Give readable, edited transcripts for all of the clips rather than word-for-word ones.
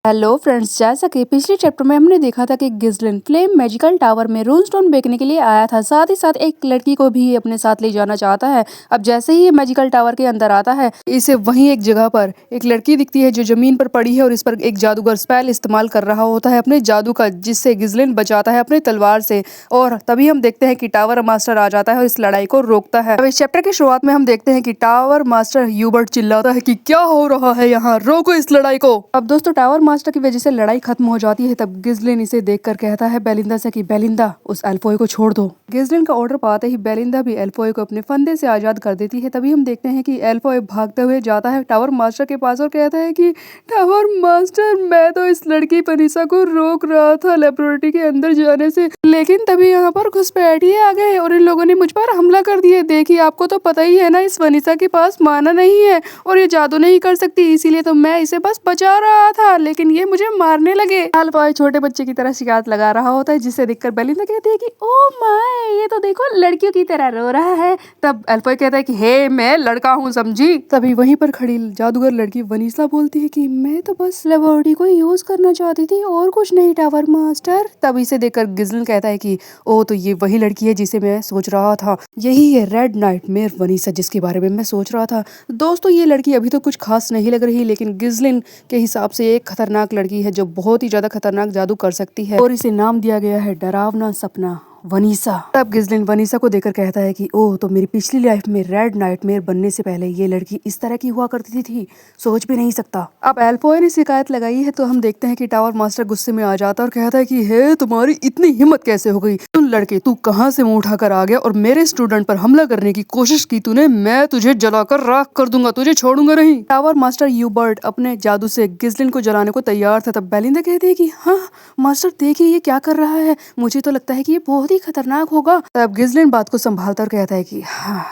Hello friends, जैसा कि पिछले चैप्टर में हमने देखा था कि गिज़लिन फ्लेम मैजिकल टावर में रूनस्टोन बेचने के लिए आया था। साथ ही साथ एक लड़की को भी अपने साथ ले जाना चाहता है। अब जैसे ही ये मैजिकल टावर के अंदर आता है, इसे वहीं एक जगह पर एक लड़की दिखती है जो जमीन पर पड़ी है और इस पर एक जादूगर स्पेल इस्तेमाल कर रहा होता है अपने जादू का, जिससे गिज़लिन बचाता है अपने तलवार से। और तभी हम देखते हैं कि टावर मास्टर आ जाता है और इस लड़ाई को रोकता है। अब इस चैप्टर की शुरुआत में हम देखते हैं कि टावर मास्टर ह्यूबर्ट चिल्लाता है कि क्या हो रहा है यहाँ, रोको इस लड़ाई को। अब दोस्तों, टावर मास्टर की वजह से लड़ाई खत्म हो जाती है। तब गिज़लिन इसे देखकर कहता है बेलिंदा से कि बेलिंदा, उस एल्फोय को छोड़ दो। गिज़लिन का ऑर्डर पाते ही बेलिंदा भी एल्फोय को अपने फंदे से आजाद कर देती है। तभी हम देखते हैं कि एल्फोय भागते हुए जाता है टावर मास्टर के पास और कहता है कि टावर मास्टर, मैं तो इस लड़की पनीसा को रोक रहा था लेबोरेटरी के अंदर जाने से, लेकिन तभी यहाँ पर घुसपैठिए आ गए और इन लोगों ने मुझ पर हमला कर दिया। देखिए, आपको तो पता ही है ना, इस वनीसा के पास माना नहीं है और ये जादू नहीं कर सकती, इसीलिए तो मैं इसे बस बचा रहा था, लेकिन ये मुझे मारने लगे। एल्फॉय छोटे बच्चे की तरह शिकायत लगा रहा होता है, जिसे देखकर बेलिंदा कहती है कि ओ माय, ये तो देखो लड़कियों की तरह रो रहा है। तब एल्फॉय कहता है कि हे, मैं लड़का हूँ, समझी। तभी वहीं पर खड़ी जादूगर लड़की वनीसा बोलती है कि मैं तो बस लेबोरेटरी को यूज करना चाहती थी और कुछ नहीं टावर मास्टर। तब इसे देखकर गिज़लिन कहता है कि ओ, तो ये वही लड़की है जिसे मैं सोच रहा था, यही है रेड नाइटमेयर वनीसा जिसके बारे में मैं सोच रहा था। दोस्तों, ये लड़की अभी तो कुछ खास नहीं लग रही, लेकिन गिज़लिन के हिसाब से एक खतरनाक लड़की है जो बहुत ही ज्यादा खतरनाक जादू कर सकती है और इसे नाम दिया गया है डरावना सपना वनीसा। तब गिज़लिन वनीसा को देखकर कहता है कि ओह, तो मेरी पिछली लाइफ में रेड नाइटमेयर बनने से पहले ये लड़की इस तरह की हुआ करती थी, सोच भी नहीं सकता। अब एल्फोय ने शिकायत लगाई है तो हम देखते हैं कि टावर मास्टर गुस्से में आ जाता है और कहता है कि हे, तुम्हारी इतनी हिम्मत कैसे हो गई? तुम लड़के, तू कहाँ से मुंह उठाकर आ गया और मेरे स्टूडेंट पर हमला करने की कोशिश की तूने? मैं तुझे जलाकर राख कर दूंगा, तुझे छोड़ूंगा नहीं। टावर मास्टर ह्यूबर्ट अपने जादू से गिज़लिन को जलाने को तैयार था। तब बेलिंदा कहती है कि हाँ मास्टर, देखिए ये क्या कर रहा है, मुझे तो लगता है कि ये बहुत ही खतरनाक होगा। तब गिज़लिन बात को संभालता और कहता है कि हाँ,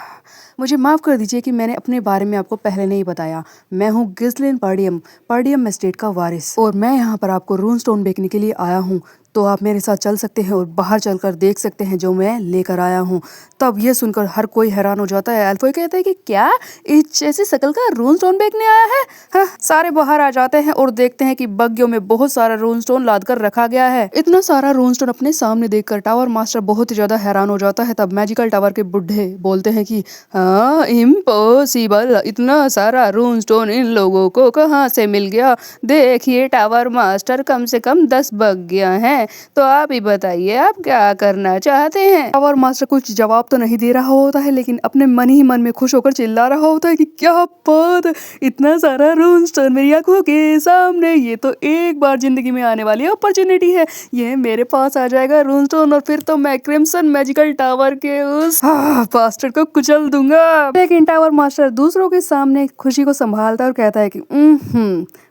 मुझे माफ़ कर दीजिए कि मैंने अपने बारे में आपको पहले नहीं बताया। मैं हूँ गिज़लिन पर्डियम एस्टेट का वारिस और मैं यहाँ पर आपको रूनस्टोन बेचने के लिए आया हूँ, तो आप मेरे साथ चल सकते हैं और बाहर चलकर देख सकते हैं जो मैं लेकर आया हूँ। तब ये सुनकर हर कोई हैरान हो जाता है। एल्फोय कहता है कि क्या इस जैसी शक्ल का रूनस्टोन बेचने आया है? हाँ, सारे बाहर आ जाते हैं और देखते हैं कि बग्गियों में बहुत सारा रूनस्टोन लाद कर रखा गया है। इतना सारा रूनस्टोन अपने सामने देखकर टावर मास्टर बहुत ही ज्यादा हैरान हो जाता है। तब मैजिकल टावर के बुढ़े बोलते हैं कि हाँ, इम्पॉसिबल, इतना सारा रूनस्टोन इन लोगों को कहाँ से मिल गया? देखिए टावर मास्टर, कम से कम 10 बग्गियां हैं, तो आप ही बताइए आप क्या करना चाहते हैं? टावर मास्टर कुछ जवाब तो नहीं दे रहा होता है, लेकिन अपने मन ही मन में खुश होकर चिल्ला रहा होता है कि क्या बात, इतना सारा रूनस्टोन मेरी आंखों के सामने, ये तो एक बार जिंदगी में आने वाली अपॉर्चुनिटी है। ये मेरे पास आ जाएगा रूनस्टोन और फिर तो मैं क्रिम्सन मैजिकल टावर के उस बास्टर्ड को कुचल दूंगा। लेकिन टावर मास्टर दूसरों के सामने खुशी को संभालता और कहता है कि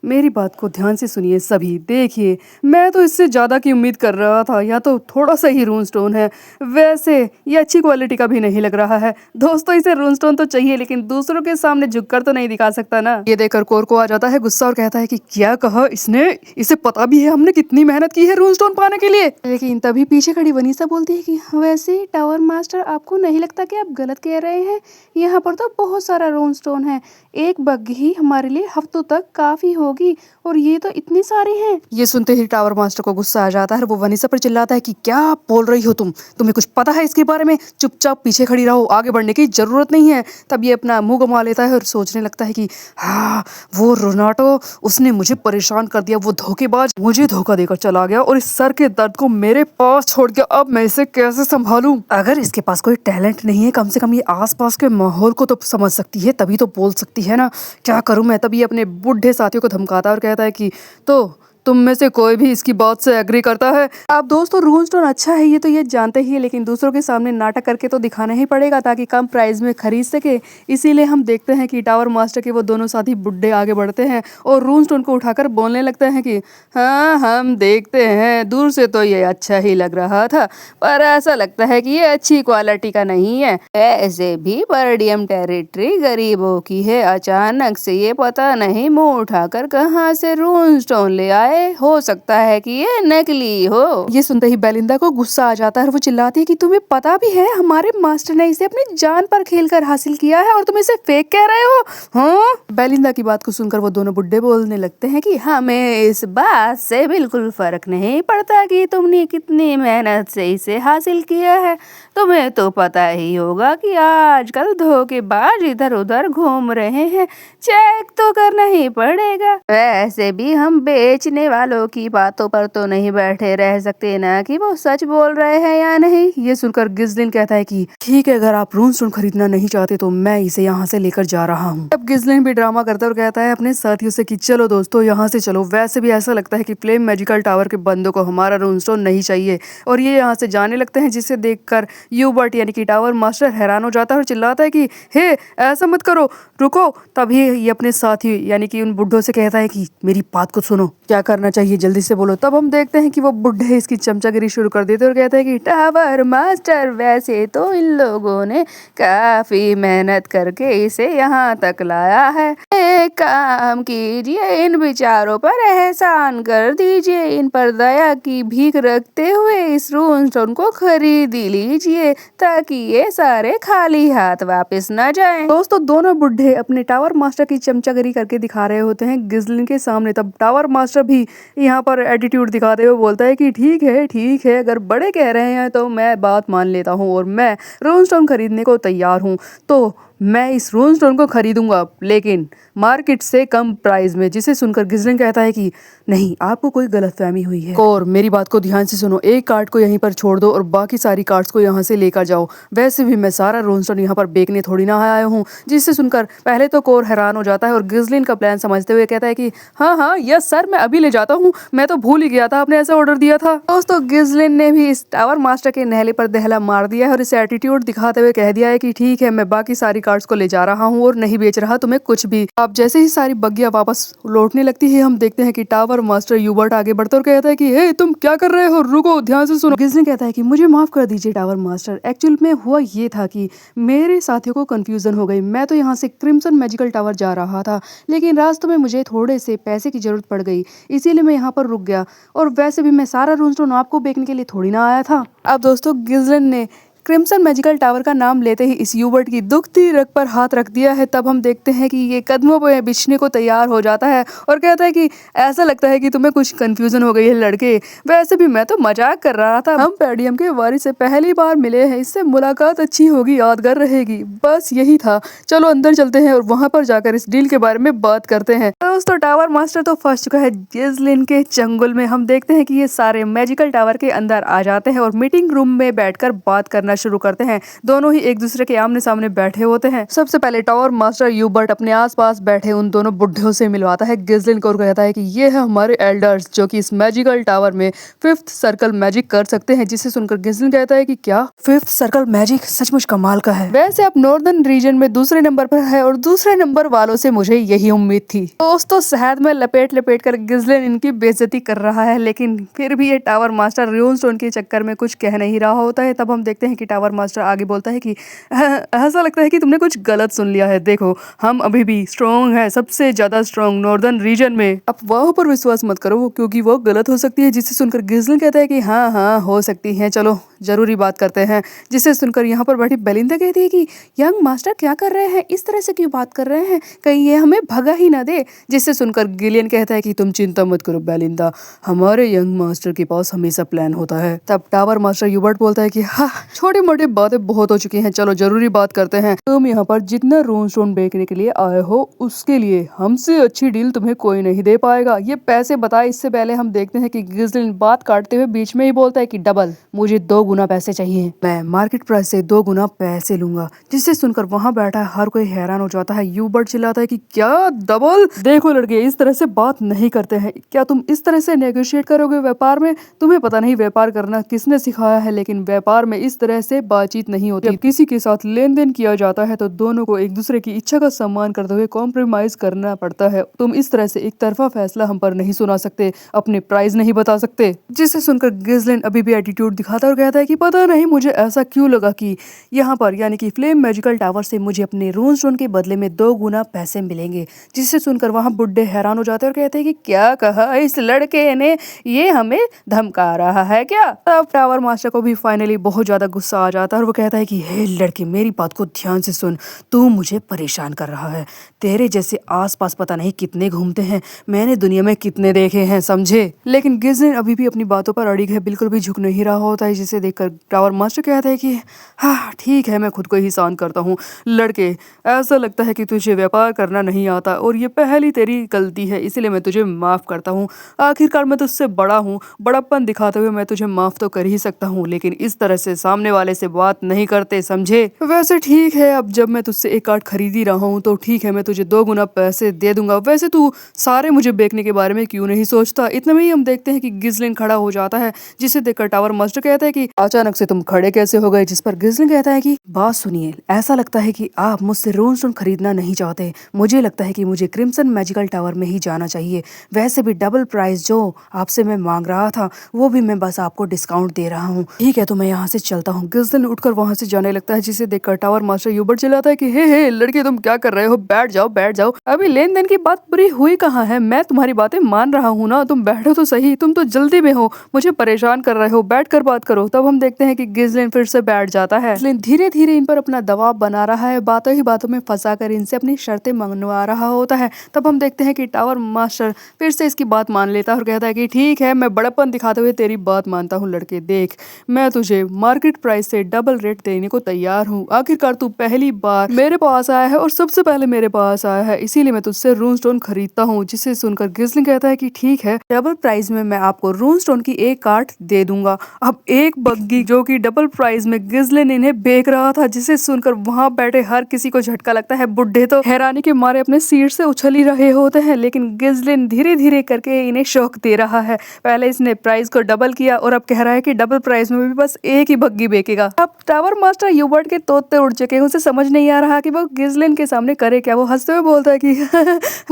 मेरी बात को ध्यान से सुनिए सभी, देखिए मैं तो इससे ज्यादा की उम्मीद कर रहा था, या तो थोड़ा सा ही रूनस्टोन है, वैसे ये अच्छी क्वालिटी का भी नहीं लग रहा है। दोस्तों, इसे रूनस्टोन तो चाहिए, लेकिन दूसरों के सामने झुककर तो नहीं दिखा सकता ना। ये देखकर कोरको आ जाता है गुस्सा और कहता है कि क्या कहा इसने, इसे पता भी है हमने कितनी मेहनत की है रूनस्टोन पाने के लिए। लेकिन तभी पीछे खड़ी वनीसा बोलती है कि वैसे टावर मास्टर, आपको नहीं लगता कि आप गलत कह रहे हैं? यहाँ पर तो बहुत सारा रूनस्टोन है, एक बग्गी ही हमारे लिए हफ्तों तक काफी होगी और ये तो इतनी सारी हैं। ये सुनते ही टावर मास्टर को गुस्सा आ जाता है, वो वनीसा पर चिल्लाता है कि क्या बोल रही हो तुम, तुम्हें कुछ पता है इसके बारे में? चुपचाप पीछे खड़ी रहो, आगे बढ़ने की जरूरत नहीं है। तब ये अपना मुंह घुमा लेता है और सोचने लगता है कि हाँ, वो रोनाटो, उसने मुझे परेशान कर दिया, वो धोखेबाज मुझे धोखा देकर चला गया और इस सर के दर्द को मेरे पास छोड़ गया, अब मैं इसे कैसे संभालूं? अगर इसके पास कोई टैलेंट नहीं है, कम से कम ये आसपास के माहौल को तो समझ सकती है, तभी तो बोल सकती है ना, क्या करूं मैं? तभी अपने बुढ़े साथियों को धमकाता और कहता है कि तो तुम में से कोई भी इसकी बात से एग्री करता है? अब दोस्तों, रूनस्टोन अच्छा है ये तो ये जानते ही है, लेकिन दूसरों के सामने नाटक करके तो दिखाना ही पड़ेगा ताकि कम प्राइस में खरीद सके। इसीलिए हम देखते हैं कि टावर मास्टर के वो दोनों साथी बुड्ढे आगे बढ़ते हैं और रूनस्टोन को उठाकर बोलने लगते हैं कि हाँ, हम देखते हैं, दूर से तो ये अच्छा ही लग रहा था, पर ऐसा लगता है कि ये अच्छी क्वालिटी का नहीं है। ऐसे भी पर्डियम टेरिटरी गरीबों की है, अचानक से ये पता नहीं मुंह उठाकर कहाँ से रूनस्टोन ले आए है, हो सकता है कि ये नकली हो। ये सुनते ही बेलिंदा को गुस्सा आ जाता है और वो चिल्लाती है कि तुम्हें पता भी है हमारे मास्टर ने इसे अपनी जान पर खेलकर हासिल किया है और तुम इसे फेक कह रहे हो। हाँ, बेलिंदा की बात को सुनकर वो दोनों बुड्ढे बोलने लगते हैं कि हमें इस बात से बिल्कुल फर्क नहीं पड़ता कि तुमने कितनी मेहनत से इसे हासिल किया है। तुम्हें तो पता ही होगा कि आजकल धोखेबाज इधर उधर घूम रहे हैं, चेक तो करना ही पड़ेगा। वैसे भी हम बेचने वालों की बातों पर तो नहीं बैठे रह सकते ना कि वो सच बोल रहे हैं या नहीं। ये सुनकर गिज़लिन कहता है कि ठीक है, अगर आप रूनस्टोन खरीदना नहीं चाहते तो मैं इसे यहाँ से लेकर जा रहा हूँ। अब गिज़लिन भी ड्रामा करता है और कहता है अपने साथियों से कि चलो दोस्तों यहाँ से चलो। वैसे भी ऐसा लगता है कि फ्लेम मैजिकल टावर के बंदों को हमारा रूनस्टोन नहीं चाहिए और ये यहाँ से जाने लगते हैं, जिसे देखकर यूबर्ट यानी कि टावर मास्टर हैरान हो जाता है और चिल्लाता है कि हे, ऐसा मत करो, रुको। तभी ये अपने साथी यानी कि उन बुड्ढों से कहता है कि मेरी बात को सुनो, क्या करना चाहिए जल्दी से बोलो। तब हम देखते हैं कि वो बुड्ढे इसकी चमचागिरी शुरू कर देते और कहते हैं कि टावर मास्टर, वैसे तो इन लोगों ने काफी मेहनत करके इसे यहाँ तक लाया है। एक काम कीजिए, इन बेचारों पर एहसान कर दीजिए, इन पर दया की भीख रखते हुए इस रूनस्टोन को खरीद लीजिए ताकि ये सारे खाली हाथ वापस न जाएं। दोस्तों दोनों बुड्ढे अपने टावर मास्टर की चमचागिरी करके दिखा रहे होते हैं गिज़लिन के सामने। तब टावर मास्टर भी यहाँ पर एटीट्यूड दिखाते हुए बोलता है कि ठीक है, अगर बड़े कह रहे हैं तो मैं बात मान लेता हूँ और मैं रूनस्टोन खरीदने को तैयार हूँ। तो मैं इस रूनस्टोन को खरीदूंगा, लेकिन मार्केट से कम प्राइस में। जिसे सुनकर गिज़लिन कहता है कि नहीं, आपको कोई गलतफहमी हुई है और मेरी बात को ध्यान से सुनो। एक कार्ड को यहीं पर छोड़ दो और बाकी सारी कार्ड्स को यहाँ से लेकर जाओ। वैसे भी मैं सारा रूनस्टोन यहाँ पर बेचने थोड़ी ना आया हूँ। जिससे सुनकर पहले तो कोर हैरान हो जाता है और गिज़लिन का प्लान समझते हुए कहता है कि हाँ यस सर, मैं अभी ले जाता हूँ, मैं तो भूल ही गया था, आपने ऐसा ऑर्डर दिया था। दोस्तों गिज़लिन ने भी इस टावर मास्टर के नहले पर दहला मार दिया है और इसे एटीट्यूड दिखाते हुए कह दिया है कि ठीक है, मैं बाकी सारी कार्ड्स को ले जा रहा हूँ और नहीं बेच रहा तुम्हें कुछ भी। अब जैसे ही सारी बग्गियां वापस लौटने लगती है, हम देखते हैं कि टावर मास्टर यूबर्ट आगे बढ़ता और कहता है कि हे, तुम क्या कर रहे हो, रुको, ध्यान से सुनो। गिज़लिन कहता है कि मुझे माफ कर दीजिए टावर मास्टर, एक्चुअल में हुआ ये था कि मेरे साथियों को कंफ्यूजन हो गई। मैं तो यहाँ से क्रिम्सन मैजिकल टावर जा रहा था, लेकिन रास्ते में मुझे थोड़े से पैसे की जरूरत पड़ गई, इसीलिए मैं यहाँ पर रुक गया। और वैसे भी मैं सारा रूनस्टोन आपको बेचने के लिए थोड़ी ना आया था। अब दोस्तों गिज़लिन ने क्रिम्सन मैजिकल टावर का नाम लेते ही इस यूबर्ट की दुखती रग पर हाथ रख दिया है। तब हम देखते हैं कि ये कदमों पर बिछने को तैयार हो जाता है और कहता है कि ऐसा लगता है कि तुम्हें कुछ कंफ्यूजन हो गई है लड़के, वैसे भी मैं तो मजाक कर रहा था। हम पैडियम के वारिस से पहली बार मिले हैं, इससे मुलाकात अच्छी होगी, यादगार रहेगी, बस यही था। चलो अंदर चलते हैं और वहां पर जाकर इस डील के बारे में बात करते हैं। दोस्तों टावर मास्टर तो फंस चुका है गिज़लिन के चंगुल में। हम देखते हैं कि ये सारे मैजिकल टावर के अंदर आ जाते हैं और मीटिंग रूम में बैठकर बात करना शुरू करते हैं। दोनों ही एक दूसरे के आमने सामने बैठे होते हैं। सबसे पहले टावर मास्टर यूबर्ट अपने आसपास बैठे उन दोनों बुड्ढों से मिलवाता है गिज़लिन को और कहता है कि ये है हमारे एल्डर्स जो कि इस मैजिकल टावर में 5th सर्कल मैजिक कर सकते हैं। जिसे सुनकर गिज़लिन कहता है कि क्या 5th सर्कल मैजिक, सचमुच कमाल का है। वैसे आप नॉर्दर्न रीजन में दूसरे नंबर पर है और दूसरे नंबर वालों से मुझे यही उम्मीद थी। दोस्तों शहद में लपेट लपेट कर गिज़लिन इनकी बेइज्जती कर रहा है, लेकिन फिर भी ये टावर मास्टर रूनस्टोन के चक्कर में कुछ कह नहीं रहा होता है। तब हम देखते हैं कि टावर मास्टर आगे बोलता है कि ऐसा लगता है कि तुमने कुछ गलत सुन लिया है। देखो, हम अभी भी स्ट्रॉन्ग है, सबसे ज्यादा स्ट्रॉन्ग नॉर्दर्न रीजन में। अब वहाँ पर विश्वास मत करो क्योंकि वो गलत हो सकती है। जिसे सुनकर गिज़लिन कहता है कि हाँ हो सकती है, चलो जरूरी बात करते हैं। जिसे सुनकर यहाँ पर बैठी बेलिंदा कहती है कि यंग मास्टर क्या कर रहे हैं, इस तरह से क्यों बात कर रहे हैं, कहीं ये हमें भगा ही ना दे। जिससे सुनकर गिलियन कहता है कि तुम चिंता मत करो बेलिंदा, हमारे यंग मास्टर के पास हमेशा प्लान होता है। तब टावर मास्टर यूबर्ट बोलता है कि हाँ, छोटी मोटी बातें बहुत हो चुकी हैं, चलो जरूरी बात करते हैं। तुम यहाँ पर जितना रूनस्टोन बेचने के लिए आए हो उसके लिए हमसे अच्छी डील तुम्हें कोई नहीं दे पाएगा। ये पैसे बताए इससे पहले हम देखते हैं कि गिज़लिन बात काटते हुए बीच में ही बोलता है कि डबल, मुझे 2 गुना पैसे चाहिए, मैं मार्केट प्राइस से 2 गुना पैसे लूंगा। जिससे सुनकर वहाँ बैठा हर कोई हैरान हो जाता है। यूबर्ट चिल्लाता है कि क्या डबल? देखो लड़के, इस तरह से बात नहीं करते हैं। क्या तुम इस तरह से नेगोशिएट करोगे व्यापार में? तुम्हें पता नहीं व्यापार करना किसने सिखाया है, लेकिन व्यापार में इस तरह से बातचीत नहीं होती। जब किसी के साथ लेन देन किया जाता है तो दोनों को एक दूसरे की इच्छा का सम्मान करते हुए कॉम्प्रोमाइज करना पड़ता है। तुम इस तरह से एक तरफा फैसला हम पर नहीं सुना सकते, अपने प्राइस नहीं बता सकते। जिसे सुनकर गिज़लिन अभी भी एटीट्यूड दिखाता और कहता कहता है कि पता नहीं मुझे ऐसा क्यों लगा कि यहाँ पर यानी कि फ्लेम मैजिकल टावर से मुझे अपने रून स्टोन के बदले में 2 गुना पैसे मिलेंगे। जिसे सुनकर वहाँ बुड्ढे हैरान हो जाते हैं और कहते हैं कि क्या कहा इस लड़के ने, ये हमें धमका रहा है क्या? तब टावर मास्टर को भी फाइनली बहुत ज्यादा गुस्सा आ जाता है और वो कहता है कि हे लड़के, मेरी बात को ध्यान से सुन, तू मुझे परेशान कर रहा है। तेरे जैसे आसपास पता नहीं कितने घूमते हैं, मैंने दुनिया में कितने देखे हैं, समझे? लेकिन गिज़लिन अभी भी अपनी बातों पर अड़िग है, बिल्कुल भी झुक नहीं रहा होता है, जिसे देखकर टावर मास्टर कहता है कि हाँ ठीक है, मैं खुद को ही शांत करता हूँ। लड़के, ऐसा लगता है कि तुझे व्यापार करना नहीं आता और ये पहली तेरी गलती है, इसीलिए मैं तुझे माफ करता हूँ। आखिरकार मैं तुझसे बड़ा हूँ, बड़प्पन दिखाते हुए मैं तुझे माफ तो कर ही सकता हूँ, लेकिन इस तरह से सामने वाले से बात नहीं करते, समझे? वैसे ठीक है, अब जब मैं तुझसे एक कार्ड खरीद ही रहा हूँ तो ठीक है, मैं तुझे 2 गुना पैसे दे दूंगा। वैसे तू सारे मुझे बेचने के बारे में क्यों नहीं सोचता? इतने में ही हम देखते हैं कि गिज़लिन खड़ा हो जाता है, जिसे देखकर टावर मास्टर कहता है कि अचानक से तुम खड़े कैसे हो गए? जिस पर गिज़लिन कहता है कि बात सुनिए, ऐसा लगता है कि आप मुझसे रूनस्टोन खरीदना नहीं चाहते। मुझे लगता है कि मुझे क्रिम्सन मैजिकल टावर में ही जाना चाहिए। वैसे भी डबल प्राइस जो आपसे मैं मांग रहा था वो भी मैं बस आपको डिस्काउंट दे रहा हूँ। ठीक है, तो मैं यहाँ से चलता हूँ। गिज़लिन उठकर वहाँ से जाने लगता है, जिसे देखकर टावर मास्टर ह्यूबर्ट चिल्लाता है कि हे लड़के, तुम क्या कर रहे हो? बैठ जाओ बैठ जाओ, अभी लेन देन की बात पूरी हुई कहाँ है? मैं तुम्हारी बातें मान रहा हूँ ना, तुम बैठो तो सही, तुम तो जल्दी में हो, मुझे परेशान कर रहे हो, बैठ कर बात करो। तब हम देखते हैं कि गिज़लिन फिर से बैठ जाता है। गिज़लिन धीरे धीरे इन पर अपना दबाव बना रहा है, बातों ही बातों में फंसा कर इनसे अपनी शर्तें मंगवा रहा होता है। तब हम देखते हैं कि टावर मास्टर फिर से इसकी बात मान लेता है और कहता है कि ठीक है, मैं बड़प्पन दिखाते हुए तेरी बात मानता हूँ। लड़के देख, मैं तुझे मार्केट प्राइस से डबल रेट देने को तैयार हूँ। आखिरकार तू पहली बार मेरे पास आया है और सबसे पहले मेरे पास आया है, इसीलिए मैं तुझसे रूनस्टोन खरीदता हूँ। जिसे सुनकर गिज़लिन कहता है कि ठीक है, डबल प्राइस में मैं आपको रूनस्टोन की एक कार्ड दे दूंगा। अब एक बग्गी जो कि डबल प्राइस में गिज़लिन इन्हें बेच रहा था, जिसे सुनकर वहां बैठे हर किसी को झटका लगता है। बुड्ढे तो हैरानी के मारे अपने सीट से उछल ही रहे होते हैं, लेकिन गिज़लिन धीरे धीरे करके इन्हें शौक दे रहा है। पहले इसने प्राइस को डबल किया और अब कह रहा है कि डबल प्राइस में भी बस एक ही बग्गी बेचेगा। अब टावर मास्टर ह्यूबर्ट के तोते उड़ चुके हैं, उसे समझ नहीं आ रहा कि वो गिज़लिन के सामने करे क्या। वो हंसते हुए बोलता है कि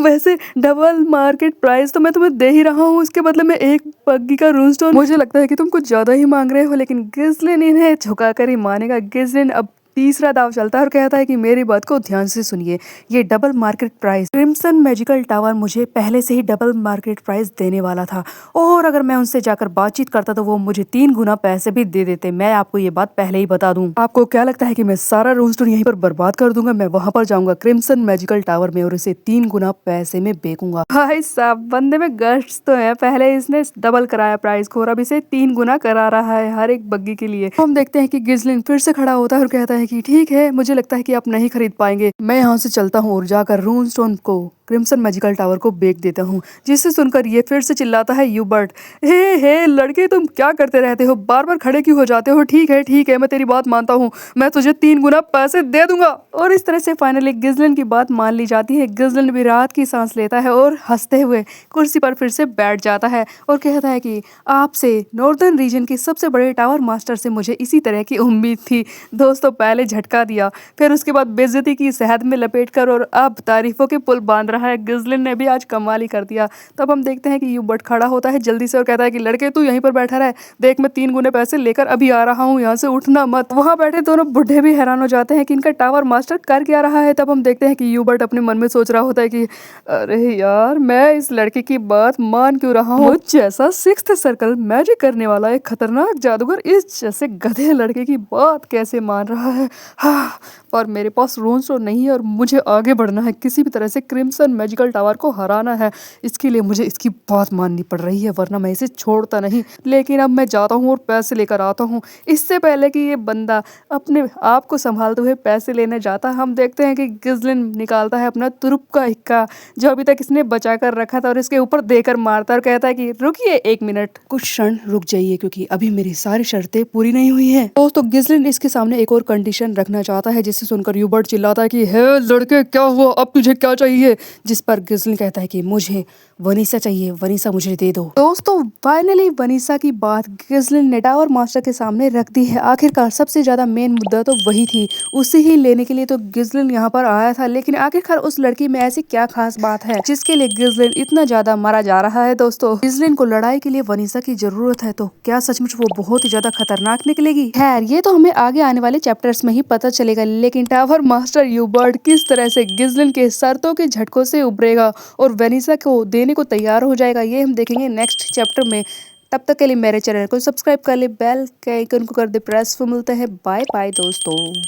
वैसे डबल मार्केट प्राइस तो मैं तुम्हें दे ही रहा हूँ, उसके बदले में एक बग्गी का रूनस्टोन मुझे लगता है कि तुम कुछ ज्यादा ही मांग रहे हो। लेकिन गिज़लिन इन्हें झुका कर ही मानेगा। गिज़लिन अब तीसरा दाव चलता है और कहता है कि मेरी बात को ध्यान से सुनिए, ये double market price crimson magical tower मुझे पहले से ही डबल मार्केट प्राइस देने वाला था, और अगर मैं उनसे जाकर बातचीत करता तो वो मुझे 3 गुना पैसे भी दे देते। मैं आपको ये बात पहले ही बता दूं। आपको क्या लगता है कि मैं सारा रूनस्टोन यहीं पर बर्बाद कर दूंगा? मैं वहां पर जाऊंगा क्रिम्सन मैजिकल टावर में और इसे 3 गुना पैसे में बेचूंगा। भाई साहब, बंदे में गट्स तो है, पहले इसने डबल कराया प्राइस को और अब इसे 3 गुना करा रहा है हर एक बग्गी के लिए। हम देखते हैं कि गिज़लिन फिर से खड़ा होता है और कहता है कि ठीक है, मुझे लगता है कि आप नहीं खरीद पाएंगे, मैं यहाँ से चलता हूँ और जाकर रूनस्टोन को क्रिम्सन मैजिकल टावर को बेच देता हूँ। जिसे सुनकर ये फिर से चिल्लाता है, ह्यूबर्ट, हे लड़के, तुम क्या करते रहते हो? बार बार खड़े क्यों हो जाते हो? ठीक है, मैं तेरी बात मानता हूँ, मैं तुझे 3 गुना पैसे दे दूंगा। और इस तरह से फाइनली गिज़लिन की बात मान ली जाती है। गिज़लिन भी राहत की सांस लेता है और हंसते हुए कुर्सी पर फिर से बैठ जाता है और कहता है कि आपसे नॉर्दर्न रीजन के सबसे बड़े टावर मास्टर से मुझे इसी तरह की उम्मीद थी। दोस्तों, पहले झटका दिया, फिर उसके बाद बेइज्जती की शहद में लपेटकर और अब तारीफों के पुल बांध रहा है। गिज़लिन ने भी आज कमाल ही कर दिया। तब हम देखते हैं कि ह्यूबर्ट खड़ा होता है जल्दी से और कहता है कि लड़के, तू यहीं पर बैठा रहे, देख मैं 3 गुने पैसे लेकर अभी आ रहा हूँ, यहाँ से उठना मत। वहाँ बैठे दोनों बुढ़े भी हैरान हो जाते हैं कि इनका टावर मास्टर कर क्या रहा है। तब हम देखते हैं कि ह्यूबर्ट अपने मन में सोच रहा होता है कि अरे यार, मैं इस लड़के की बात मान क्यों रहा हूँ? मुझ जैसा 6th सर्कल मैजिक करने वाला एक खतरनाक जादूगर इस जैसे गधे लड़के की बात कैसे मान रहा है? हाँ, पर मेरे पास रूनस्टोन नहीं है और मुझे आगे बढ़ना है, किसी भी तरह से क्रिम्सन मैजिकल टावर को हराना है। इसके लिए मुझे इसकी बात माननी पड़ रही है, वरना मैं इसे छोड़ता नहीं। लेकिन अब मैं जाता हूँ और पैसे लेकर आता हूँ। इससे पहले कि ये बंदा अपने आप को संभालते हुए पैसे लेने जाता, हम देखते हैं कि गिज़लिन निकालता है अपना तुरुप का हिक्का जो अभी तक इसने बचा कर रखा था और इसके ऊपर देकर मारता है और कहता है कि रुकिए 1 मिनट, कुछ क्षण रुक जाइए, क्योंकि अभी मेरी सारी शर्तें पूरी नहीं हुई है। दोस्तों, गिज़लिन इसके सामने एक और कंडीशन मिशन रखना चाहता है, जिसे सुनकर ह्यूबर्ट चिल्लाता है कि हे लड़के, क्या हुआ, अब तुझे क्या चाहिए? जिस पर गिस्लिन कहता है कि मुझे वनीसा चाहिए, वनीसा मुझे दे दो। दोस्तों फाइनली वनीसा की बात गिस्लिन ने टावर मास्टर के सामने रख दी है। आखिरकार सबसे ज्यादा मेन मुद्दा तो वही थी, उसे ही लेने के लिए तो गिस्लिन यहाँ पर आया था। लेकिन आखिरकार उस लड़की में ऐसी क्या खास बात है जिसके लिए गिस्लिन इतना ज्यादा मारा जा रहा है? दोस्तों गिस्लिन को लड़ाई के लिए वनीसा की जरूरत है, तो क्या सचमुच वो बहुत ही ज्यादा खतरनाक निकलेगी? खैर ये तो हमें आगे आने वाले चैप्टर्स में ही पता चलेगा। लेकिन टावर मास्टर ह्यूबर्ट किस तरह से गिस्लिन के शर्तों के झटकों से उभरेगा और वनीसा को देने को तैयार हो जाएगा, ये हम देखेंगे नेक्स्ट चैप्टर में। तब तक के लिए मेरे चैनल को सब्सक्राइब कर ले, बेल के आइकन को कर दे प्रेस। मिलते हैं, बाय बाय दोस्तों।